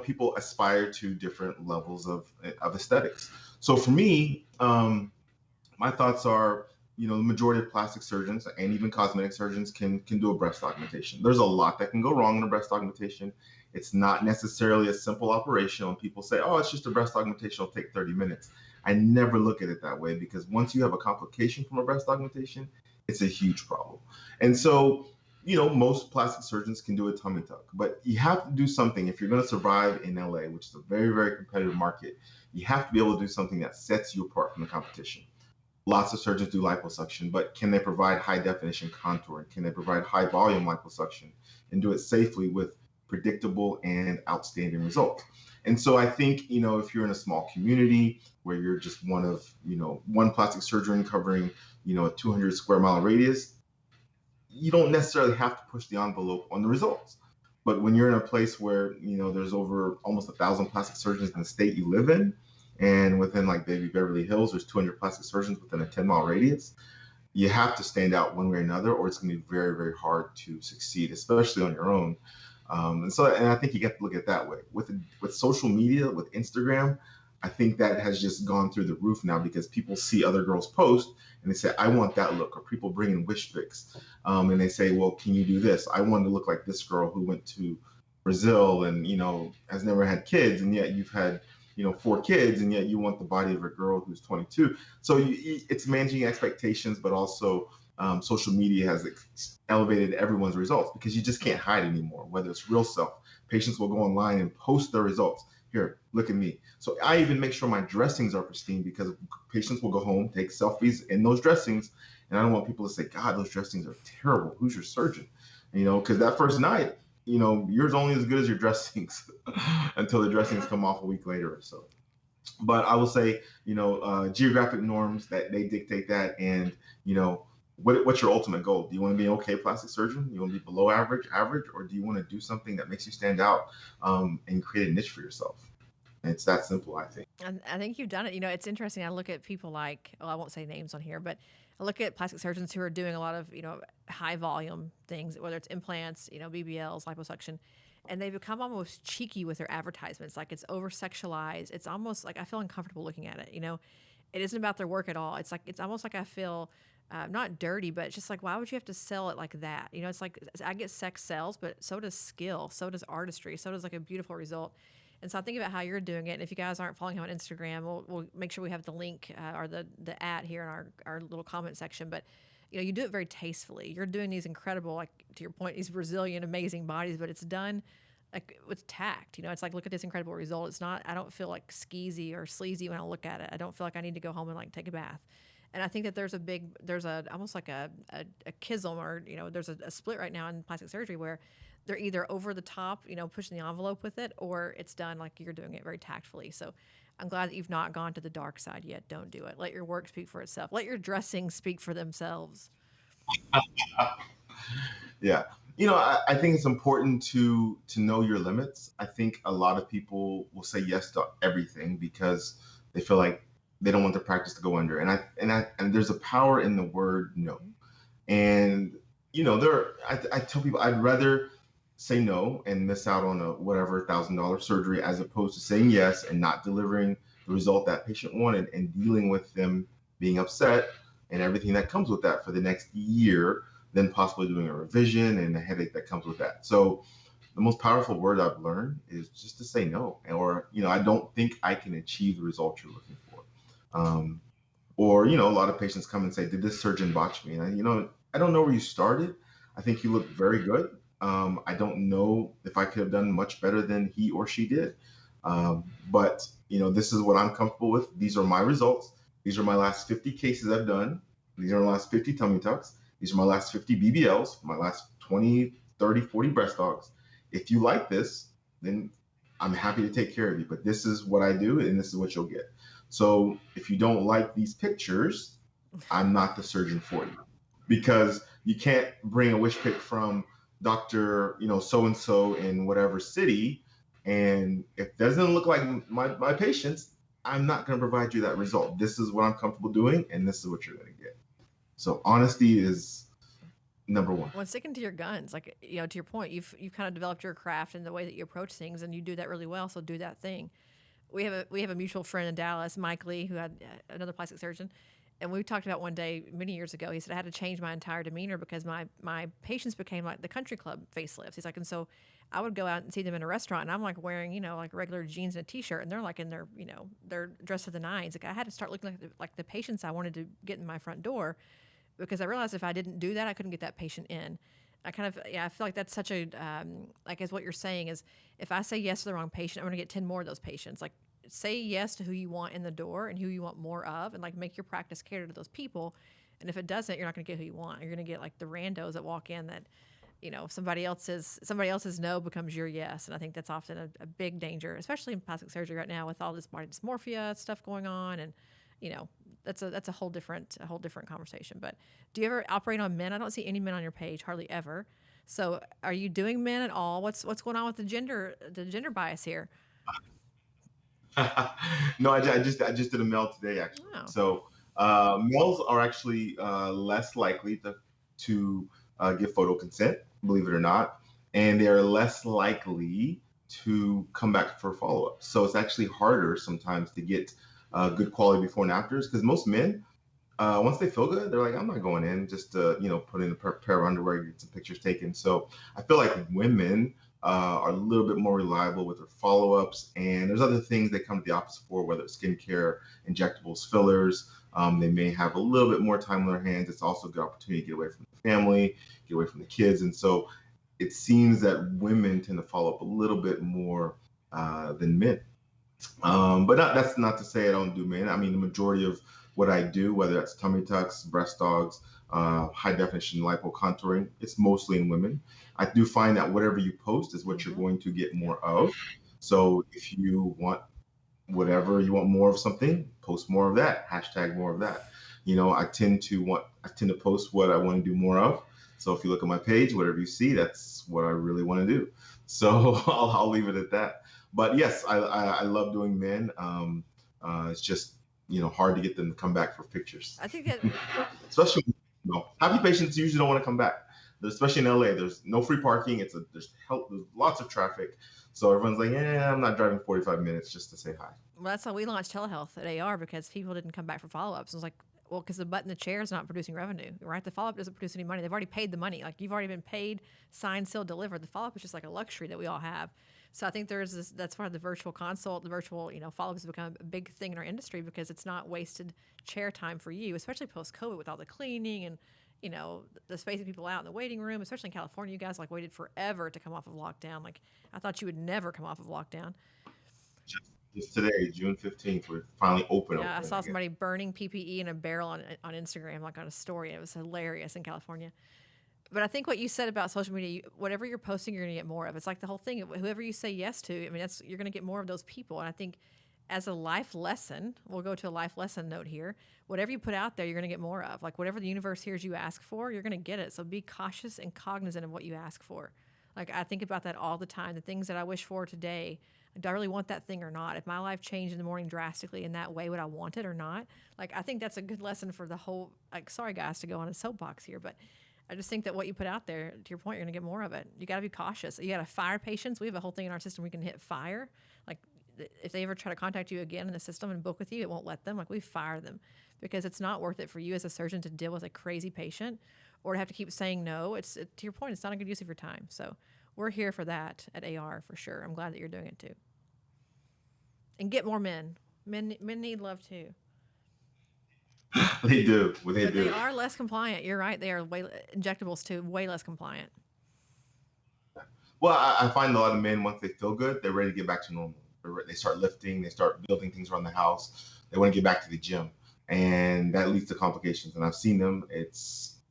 people aspire to different levels of aesthetics. So for me, my thoughts are, the majority of plastic surgeons and even cosmetic surgeons can do a breast augmentation. There's a lot that can go wrong in a breast augmentation. It's not necessarily a simple operation. When people say, oh, it's just a breast augmentation, it'll take 30 minutes. I never look at it that way, because once you have a complication from a breast augmentation, it's a huge problem. And so, most plastic surgeons can do a tummy tuck, but you have to do something if you're going to survive in LA, which is a very, very competitive market. You have to be able to do something that sets you apart from the competition. Lots of surgeons do liposuction, but can they provide high definition contouring? Can they provide high volume liposuction and do it safely with predictable and outstanding results? And so I think, if you're in a small community where you're just one of, one plastic surgeon covering, a 200 square mile radius, you don't necessarily have to push the envelope on the results. But when you're in a place where, there's over almost 1,000 plastic surgeons in the state you live in, and within like maybe Beverly Hills, there's 200 plastic surgeons within a 10-mile radius, you have to stand out one way or another, or it's going to be very, very hard to succeed, especially on your own. And I think you get to look at it that way. With social media, with Instagram, I think that has just gone through the roof now because people see other girls post and they say, I want that look. Or people bring in wish fix, and they say, well, can you do this? I want to look like this girl who went to Brazil and, has never had kids, and yet you've had 4 kids, and yet you want the body of a girl who's 22. So it's managing expectations, but also social media has elevated everyone's results because you just can't hide anymore, whether it's real self. Patients will go online and post their results. Here, look at me. So I even make sure my dressings are pristine because patients will go home, take selfies in those dressings. And I don't want people to say, God, those dressings are terrible. Who's your surgeon? Because that first night, yours only as good as your dressings until the dressings come off a week later or so. But I will say, geographic norms that they dictate that. And, what's your ultimate goal? Do you want to be an okay plastic surgeon? You want to be below average, or do you want to do something that makes you stand out and create a niche for yourself? And it's that simple, I think. And I think you've done it. It's interesting. I look at people like, well, I won't say names on here, but I look at plastic surgeons who are doing a lot of, high volume things, whether it's implants, BBLs, liposuction, and they become almost cheeky with their advertisements. Like it's over sexualized. It's almost like I feel uncomfortable looking at it. It isn't about their work at all. It's almost like I feel not dirty, but it's just like, why would you have to sell it like that? It's like I get sex sells, but so does skill, so does artistry, so does like a beautiful result. And so I think about how you're doing it. And if you guys aren't following him on Instagram, we'll make sure we have the link or the @ here in our little comment section. But you do it very tastefully. You're doing these incredible, like to your point, these Brazilian amazing bodies, but it's done like with tact. It's like, look at this incredible result. It's not, I don't feel like skeezy or sleazy when I look at it. I don't feel like I need to go home and like take a bath. And I think that there's almost like a schism or, there's a split right now in plastic surgery where they're either over the top, pushing the envelope with it, or it's done like you're doing it very tactfully. So I'm glad that you've not gone to the dark side yet. Don't do it. Let your work speak for itself. Let your dressings speak for themselves. Yeah. I think it's important to know your limits. I think a lot of people will say yes to everything because they feel like they don't want their practice to go under. And there's a power in the word no. And I tell people I'd rather say no and miss out on a whatever $1,000 surgery as opposed to saying yes and not delivering the result that patient wanted and dealing with them being upset and everything that comes with that for the next year, then possibly doing a revision and the headache that comes with that. So the most powerful word I've learned is just to say no, or I don't think I can achieve the result you're looking for. Or a lot of patients come and say, did this surgeon botch me? And I don't know where you started. I think you look very good. I don't know if I could have done much better than he or she did. But this is what I'm comfortable with. These are my results. These are my last 50 cases I've done. These are my last 50 tummy tucks. These are my last 50 BBLs, my last 20, 30, 40 breast dogs. If you like this, then I'm happy to take care of you. But this is what I do, and this is what you'll get. So if you don't like these pictures, I'm not the surgeon for you, because you can't bring a wish pick from Dr. So-and-so in whatever city. And if it doesn't look like my patients, I'm not going to provide you that result. This is what I'm comfortable doing, and this is what you're going to get. So honesty is number one. Well, sticking to your guns, like, to your point, you've kind of developed your craft and the way that you approach things, and you do that really well. So do that thing. We have a mutual friend in Dallas, Mike Lee, who had another plastic surgeon. And we talked about one day many years ago, he said, I had to change my entire demeanor because my patients became like the country club facelifts. He's like, and so I would go out and see them in a restaurant, and I'm like wearing, like regular jeans and a t-shirt, and they're like in their, they're dressed to the nines. Like I had to start looking like the patients I wanted to get in my front door, because I realized if I didn't do that, I couldn't get that patient in. I feel like that's such a, like as what you're saying is if I say yes to the wrong patient, I'm going to get 10 more of those patients. Like say yes to who you want in the door and who you want more of, and like make your practice cater to those people. And if it doesn't, you're not going to get who you want. You're going to get like the randos that walk in that, somebody else's no becomes your yes. And I think that's often a big danger, especially in plastic surgery right now with all this body dysmorphia stuff going on. And, that's a whole different conversation. But do you ever operate on men? I don't see any men on your page, hardly ever. So are you doing men at all? What's going on with the gender bias here? No, I just did a mail today actually. Oh. So males are actually less likely to give photo consent, believe it or not, and they are less likely to come back for follow up. So it's actually harder sometimes to get good quality before and afters because most men, once they feel good, they're like, I'm not going in just to, put in a pair of underwear, get some pictures taken. So I feel like women are a little bit more reliable with their follow ups. And there's other things they come to the office for, whether it's skincare, injectables, fillers. They may have a little bit more time on their hands. It's also a good opportunity to get away from the family, get away from the kids. And so it seems that women tend to follow up a little bit more than men. But that's not to say I don't do men. I mean, the majority of what I do, whether that's tummy tucks, breast dogs, high definition lipo contouring, it's mostly in women. I do find that whatever you post is what you're Mm-hmm. going to get Yeah. more of. So if you want whatever you want more of something, post more of that. Hashtag more of that. I tend to post what I want to do more of. So if you look at my page, whatever you see, that's what I really want to do. So I'll leave it at that. But yes, I love doing men. It's just hard to get them to come back for pictures, I think that especially happy patients usually don't want to come back. Especially in LA, there's no free parking. There's lots of traffic, so everyone's like, yeah, I'm not driving 45 minutes just to say hi. Well, that's how we launched telehealth at AR because people didn't come back for follow ups. It was like, well, because the butt in the chair is not producing revenue, right? The follow up doesn't produce any money. They've already paid the money. Like you've already been paid, signed, sealed, delivered. The follow up is just like a luxury that we all have. So I think there's this. That's why the virtual consult, the virtual follow up has become a big thing in our industry because it's not wasted chair time for you, especially post COVID with all the cleaning and the spacing people out in the waiting room, especially in California. You guys like waited forever to come off of lockdown. Like I thought you would never come off of lockdown. Just today, June 15th, we're finally open Yeah, I saw again. somebody burning PPE in a barrel on Instagram, like on a story. It was hilarious in California. But I think what you said about social media, whatever you're posting, you're going to get more of. It's like the whole thing. Whoever you say yes to, I mean, you're going to get more of those people. And I think as a life lesson, we'll go to a life lesson note here. Whatever you put out there, you're going to get more of. Like whatever the universe hears you ask for, you're going to get it. So be cautious and cognizant of what you ask for. Like I think about that all the time. The things that I wish for today, do I really want that thing or not? If my life changed in the morning drastically in that way, would I want it or not? Like I think that's a good lesson for the whole. Like sorry guys to go on a soapbox here, but I just think that what you put out there, to your point, you're going to get more of it. You got to be cautious. You got to fire patients. We have a whole thing in our system we can hit fire. Like if they ever try to contact you again in the system and book with you, it won't let them. Like we fire them because it's not worth it for you as a surgeon to deal with a crazy patient or to have to keep saying no. To your point, it's not a good use of your time. So we're here for that at AR for sure. I'm glad that you're doing it too. And get more men. Men need love too. They do. Well, they But they do. are less compliant. You're right. They are injectables too, way less compliant. Well, I find a lot of men, once they feel good, they're ready to get back to normal. They start lifting, they start building things around the house. They want to get back to the gym. And that leads to complications. And I've seen them.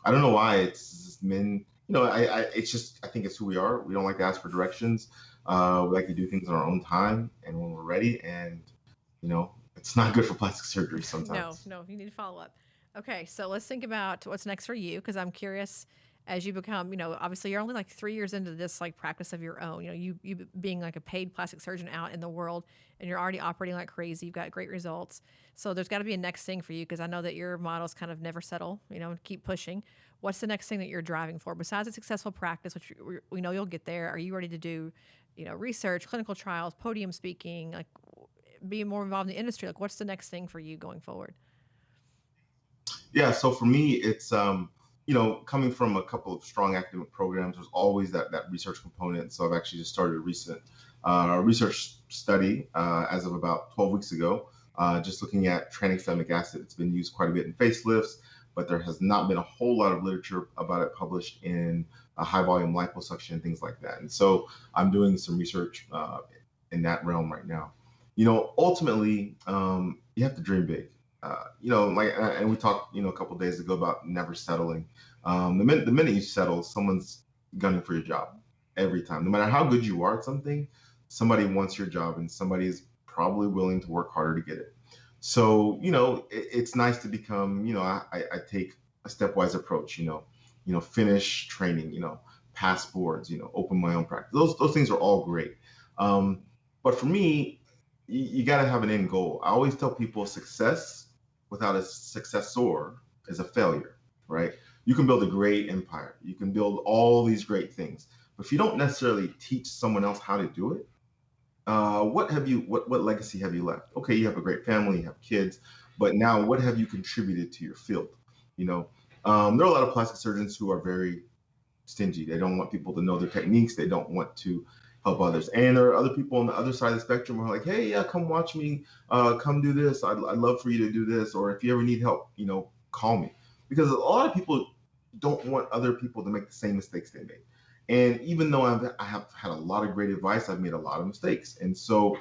I don't know why. It's just men, it's just, I think it's who we are. We don't like to ask for directions. We like to do things on our own time and when we're ready. And, it's not good for plastic surgery No, sometimes. no, you need to follow up. Okay, so let's think about what's next for you because I'm curious as you become, obviously you're only like 3 years into this like practice of your own. You being like a paid plastic surgeon out in the world, and you're already operating like crazy. You've got great results. So there's got to be a next thing for you because I know that your models kind of never settle. Keep pushing. What's the next thing that you're driving for besides a successful practice, which we know you'll get there? Are you ready to do, research, clinical trials, podium speaking, like be more involved in the industry? Like, what's the next thing for you going forward? Yeah, so for me, it's coming from a couple of strong academic programs, there's always that research component. So I've actually just started a recent research study as of about 12 weeks ago, just looking at tranexamic acid. It's been used quite a bit in facelifts, but there has not been a whole lot of literature about it published in a high volume liposuction and things like that. And so I'm doing some research in that realm right now. Ultimately, you have to dream big. And we talked, a couple of days ago about never settling. The minute you settle, someone's gunning for your job every time. No matter how good you are at something, somebody wants your job, and somebody is probably willing to work harder to get it. So, it's nice to become, I take a stepwise approach, finish training, pass boards, open my own practice. Those things are all great. But for me, you got to have an end goal. I always tell people success without a successor is a failure, right? You can build a great empire. You can build all these great things. But if you don't necessarily teach someone else how to do it, what legacy have you left? Okay, you have a great family, you have kids, but now what have you contributed to your field? There are a lot of plastic surgeons who are very stingy. They don't want people to know their techniques. They don't want to help others. And there are other people on the other side of the spectrum who are like, hey, yeah, come watch me, come do this. I'd love for you to do this. Or if you ever need help, call me. Because a lot of people don't want other people to make the same mistakes they made. And even though I have had a lot of great advice, I've made a lot of mistakes. And so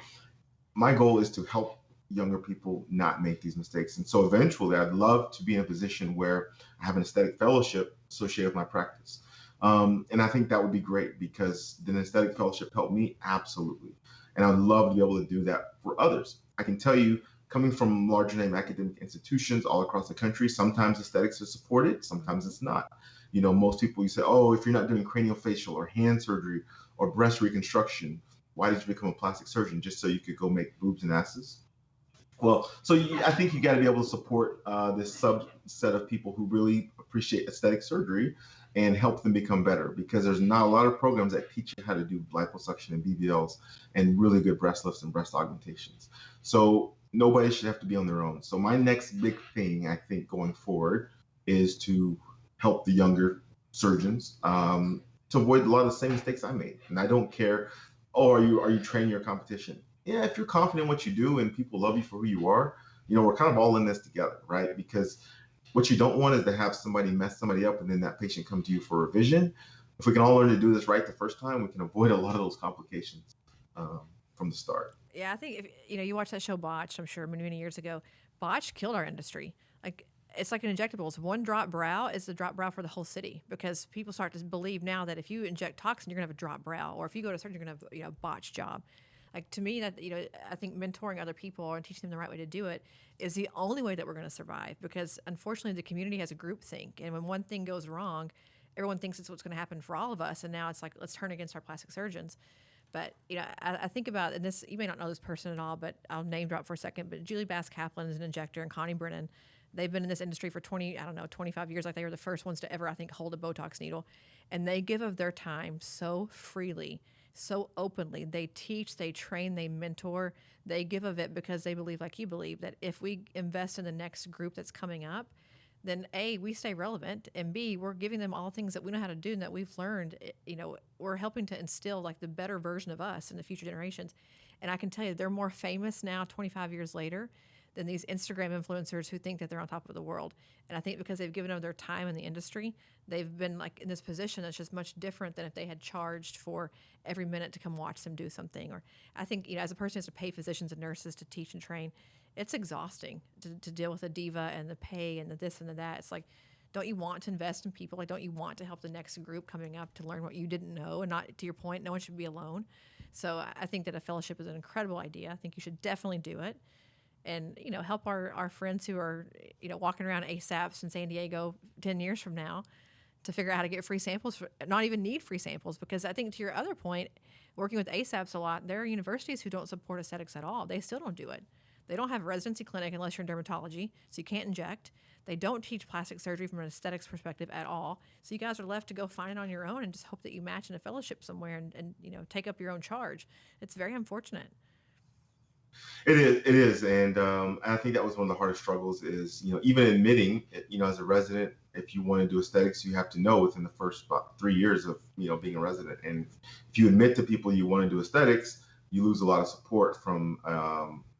my goal is to help younger people not make these mistakes. And so eventually I'd love to be in a position where I have an aesthetic fellowship associated with my practice. And I think that would be great because the aesthetic fellowship helped me absolutely. And I'd love to be able to do that for others. I can tell you, coming from larger name academic institutions all across the country, sometimes aesthetics is supported, sometimes it's not. Most people, you say, oh, if you're not doing craniofacial or hand surgery or breast reconstruction, why did you become a plastic surgeon? Just so you could go make boobs and asses? Well, I think you got to be able to support this subset of people who really appreciate aesthetic surgery and help them become better, because there's not a lot of programs that teach you how to do liposuction and BBLs and really good breast lifts and breast augmentations. So nobody should have to be on their own. So my next big thing, I think, going forward is to help the younger surgeons to avoid a lot of the same mistakes I made. And I don't care, oh, are you training your competition? Yeah, if you're confident in what you do and people love you for who you are, we're kind of all in this together, right? Because what you don't want is to have somebody mess somebody up and then that patient come to you for revision. If we can all learn to do this right the first time, we can avoid a lot of those complications from the start. Yeah, I think if you watch that show Botched, I'm sure many years ago, Botched killed our industry. Like it's like an injectables. One drop brow is the drop brow for the whole city, because people start to believe now that if you inject toxin, you're gonna have a drop brow, or if you go to surgery, you're gonna have a botched job. Like to me, that I think mentoring other people and teaching them the right way to do it is the only way that we're going to survive. Because unfortunately, the community has a group think, and when one thing goes wrong, everyone thinks it's what's going to happen for all of us. And now it's like, let's turn against our plastic surgeons. But I think about, and this, you may not know this person at all, but I'll name drop for a second. But Julie Bass Kaplan is an injector, and Connie Brennan. They've been in this industry for 25 years. Like they were the first ones to ever, I think, hold a Botox needle, and they give of their time so freely, so openly. They teach, they train, they mentor, they give of it because they believe, like you believe, that if we invest in the next group that's coming up, then A, we stay relevant, and B, we're giving them all things that we know how to do and that we've learned. We're helping to instill like the better version of us in the future generations. And I can tell you, they're more famous now 25 years later than these Instagram influencers who think that they're on top of the world. And I think because they've given them their time in the industry, they've been like in this position that's just much different than if they had charged for every minute to come watch them do something. Or I think, as a person who has to pay physicians and nurses to teach and train, it's exhausting to deal with the diva and the pay and the this and the that. It's like, don't you want to invest in people? Like, don't you want to help the next group coming up to learn what you didn't know? And not, to your point, no one should be alone. So I think that a fellowship is an incredible idea. I think you should definitely do it. And, help our friends who are, walking around ASAPs in San Diego 10 years from now to figure out how to get free samples, not even need free samples. Because I think, to your other point, working with ASAPs a lot, there are universities who don't support aesthetics at all. They still don't do it. They don't have a residency clinic unless you're in dermatology, so you can't inject. They don't teach plastic surgery from an aesthetics perspective at all. So you guys are left to go find it on your own and just hope that you match in a fellowship somewhere and take up your own charge. It's very unfortunate. It is, and I think that was one of the hardest struggles. Is even admitting, as a resident, if you want to do aesthetics, you have to know within the first about 3 years of being a resident. And if you admit to people you want to do aesthetics, you lose a lot of support from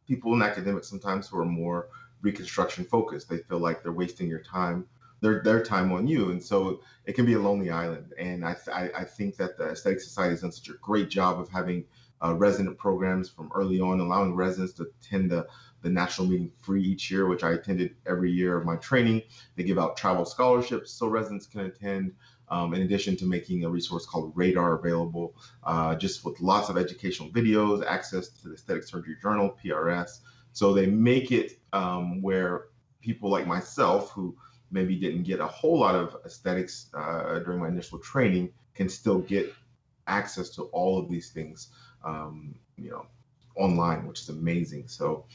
people in academics sometimes who are more reconstruction focused. They feel like they're wasting your time their time on you. And so it can be a lonely island. And I think that the Aesthetic Society has done such a great job of having resident programs from early on, allowing residents to attend the national meeting free each year, which I attended every year of my training. They give out travel scholarships so residents can attend. In addition to making a resource called Radar available, just with lots of educational videos, access to the Aesthetic Surgery Journal, PRS. So they make it where people like myself, who maybe didn't get a whole lot of aesthetics during my initial training, can still get access to all of these things, you know, online, which is amazing. So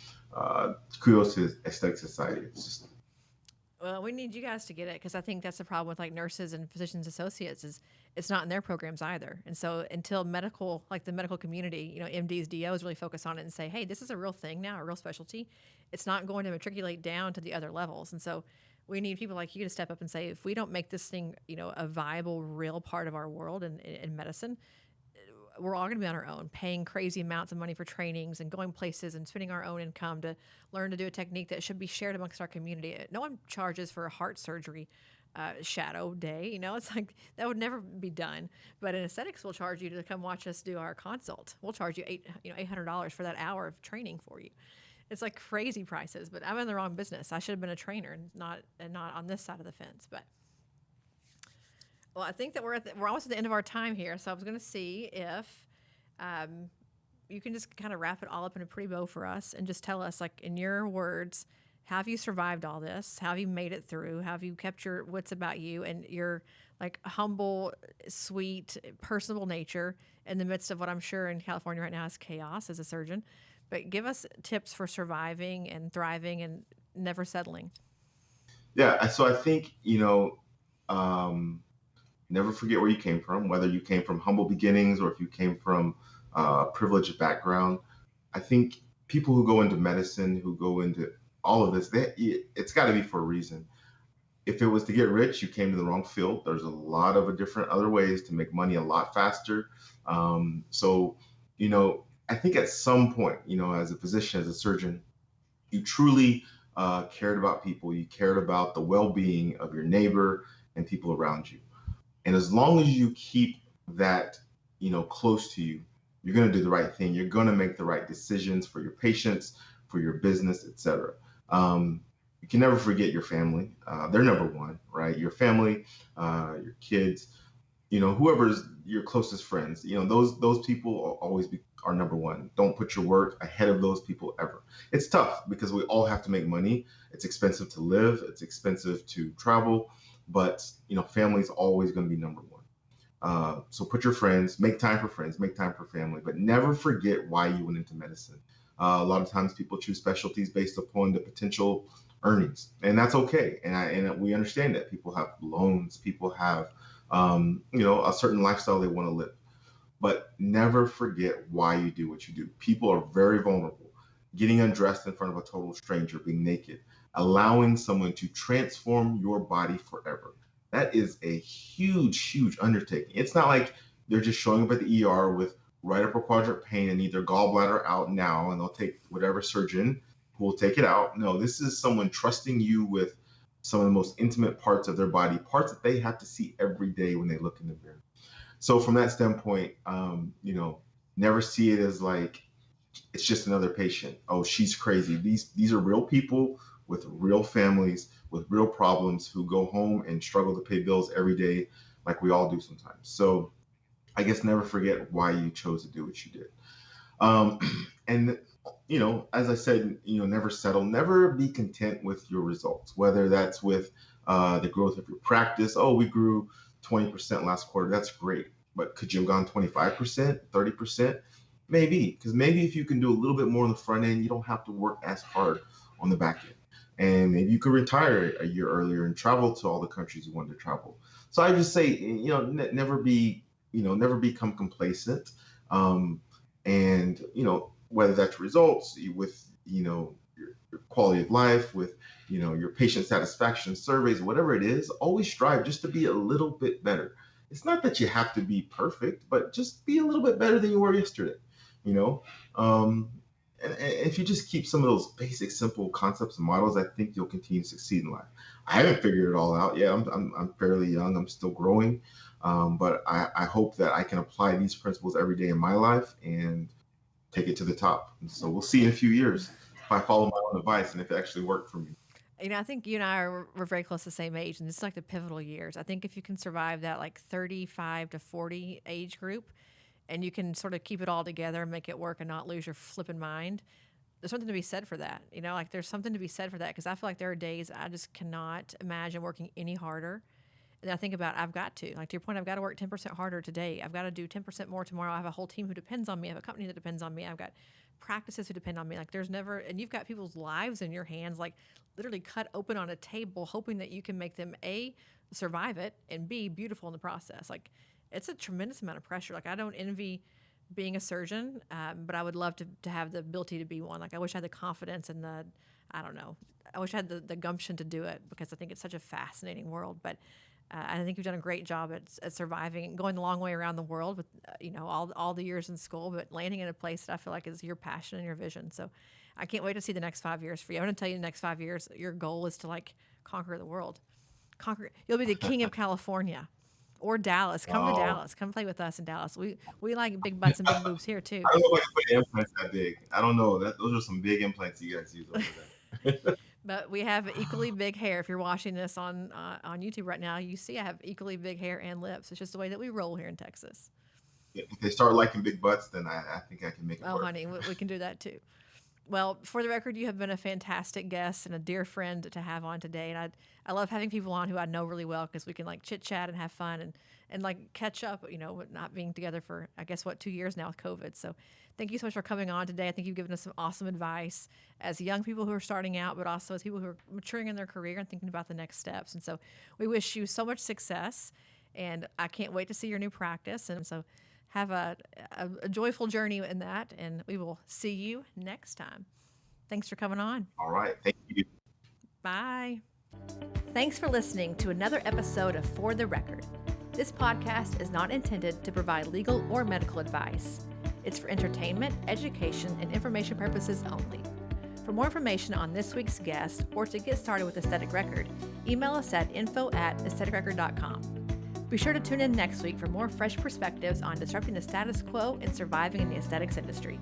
kudos to the Aesthetic Society. It's just Well, we need you guys to get it because I think that's the problem with like nurses and physicians associates is it's not in their programs either. And so until medical, like the medical community, MDs, DOs really focus on it and say, hey, this is a real thing now, a real specialty. It's not going to matriculate down to the other levels. And so we need people like you to step up and say, if we don't make this thing, a viable, real part of our world in medicine, we're all going to be on our own, paying crazy amounts of money for trainings and going places and spending our own income to learn to do a technique that should be shared amongst our community. No one charges for a heart surgery shadow day. It's like that would never be done. But in aesthetics, we'll charge you to come watch us do our consult. We'll charge you $800 for that hour of training for you. It's like crazy prices. But I'm in the wrong business. I should have been a trainer and not on this side of the fence. But well, I think that we're almost at the end of our time here, so I was going to see if you can just kind of wrap it all up in a pretty bow for us and just tell us, like in your words, how have you survived all this? How have you made it through? How have you kept your wits about you and your like humble, sweet, personable nature in the midst of what I'm sure in California right now is chaos as a surgeon? But give us tips for surviving and thriving and never settling. yeah. So I think never forget where you came from, whether you came from humble beginnings or if you came from a privileged background. I think people who go into medicine, who go into all of this, it's got to be for a reason. If it was to get rich, you came to the wrong field. There's a lot of different other ways to make money a lot faster. So, I think at some point, as a physician, as a surgeon, you truly cared about people. You cared about the well-being of your neighbor and people around you. And as long as you keep that, close to you, you're going to do the right thing. You're going to make the right decisions for your patients, for your business, etc. You can never forget your family. They're number one, right? Your family, your kids, whoever's your closest friends. Those people will always be are number one. Don't put your work ahead of those people ever. It's tough because we all have to make money. It's expensive to live. It's expensive to travel, but family is always going to be number one. So put your make time for friends, make time for family, but never forget why you went into medicine. A lot of times people choose specialties based upon the potential earnings, and that's okay. And we understand that people have loans, people have, a certain lifestyle they want to live, but never forget why you do what you do. People are very vulnerable. Getting undressed in front of a total stranger, being naked, allowing someone to transform your body forever. That is a huge, huge undertaking. It's not like they're just showing up at the ER with right upper quadrant pain and need their gallbladder out now, and they'll take whatever surgeon who will take it out. No, this is someone trusting you with some of the most intimate parts of their body, parts that they have to see every day when they look in the mirror. So from that standpoint, never see it as like it's just another patient. Oh, she's crazy. These are real people with real families, with real problems, who go home and struggle to pay bills every day, like we all do sometimes. So I guess never forget why you chose to do what you did. Um, and as I said, never settle, never be content with your results, whether that's with the growth of your practice. Oh, we grew 20% last quarter. That's great. But could you have gone 25%, 30%? Maybe, because maybe if you can do a little bit more on the front end, you don't have to work as hard on the back end. And maybe you could retire a year earlier and travel to all the countries you wanted to travel. So I just say, never become complacent. And whether that's results with your quality of life, with your patient satisfaction surveys, whatever it is, always strive just to be a little bit better. It's not that you have to be perfect, but just be a little bit better than you were yesterday. you know um And if you just keep some of those basic, simple concepts and models, I think you'll continue to succeed in life. I haven't figured it all out. Yeah, I'm fairly young. I'm still growing. But I hope that I can apply these principles every day in my life and take it to the top. And so we'll see in a few years if I follow my own advice and if it actually worked for me. I think you and I we're very close to the same age, and it's like the pivotal years. I think if you can survive that like 35 to 40 age group, and you can sort of keep it all together and make it work and not lose your flipping mind, there's something to be said for that. Like there's something to be said for that because I feel like there are days I just cannot imagine working any harder. And I think about I've got to, like to your point, I've got to work 10% harder today. I've got to do 10% more tomorrow. I have a whole team who depends on me. I have a company that depends on me. I've got practices who depend on me. Like there's never, and you've got people's lives in your hands, like literally cut open on a table, hoping that you can make them A, survive it, and B, beautiful in the process. Like it's a tremendous amount of pressure. Like I don't envy being a surgeon, but I would love to have the ability to be one. Like I wish I had the confidence and I don't know, I wish I had the gumption to do it because I think it's such a fascinating world. But I think you've done a great job at surviving and going the long way around the world with, all the years in school, but landing in a place that I feel like is your passion and your vision. So I can't wait to see the next 5 years for you. I'm going to tell you the next 5 years, your goal is to like conquer the world. You'll be the king of California or Dallas. Come to Oh, Dallas. Come play with us in Dallas. We like big butts and big boobs here too. I don't know if I can put implants that big. I don't know. Those are some big implants you guys use over there. But we have equally big hair. If you're watching this on YouTube right now, you see I have equally big hair and lips. It's just the way that we roll here in Texas. If they start liking big butts, then I think I can make it Oh, work. honey, we can do that too. Well, for the record, you have been a fantastic guest and a dear friend to have on today. And I love having people on who I know really well because we can like chit chat and have fun and like catch up, with not being together for, I guess, 2 years now with COVID. So thank you so much for coming on today. I think you've given us some awesome advice as young people who are starting out, but also as people who are maturing in their career and thinking about the next steps. And so we wish you so much success, and I can't wait to see your new practice. And so have a joyful journey in that, and we will see you next time. Thanks for coming on. All right. Thank you. Bye. Thanks for listening to another episode of For the Record. This podcast is not intended to provide legal or medical advice. It's for entertainment, education, and information purposes only. For more information on this week's guest or to get started with Aesthetic Record, email us at info@aestheticrecord.com. Be sure to tune in next week for more fresh perspectives on disrupting the status quo and surviving in the aesthetics industry.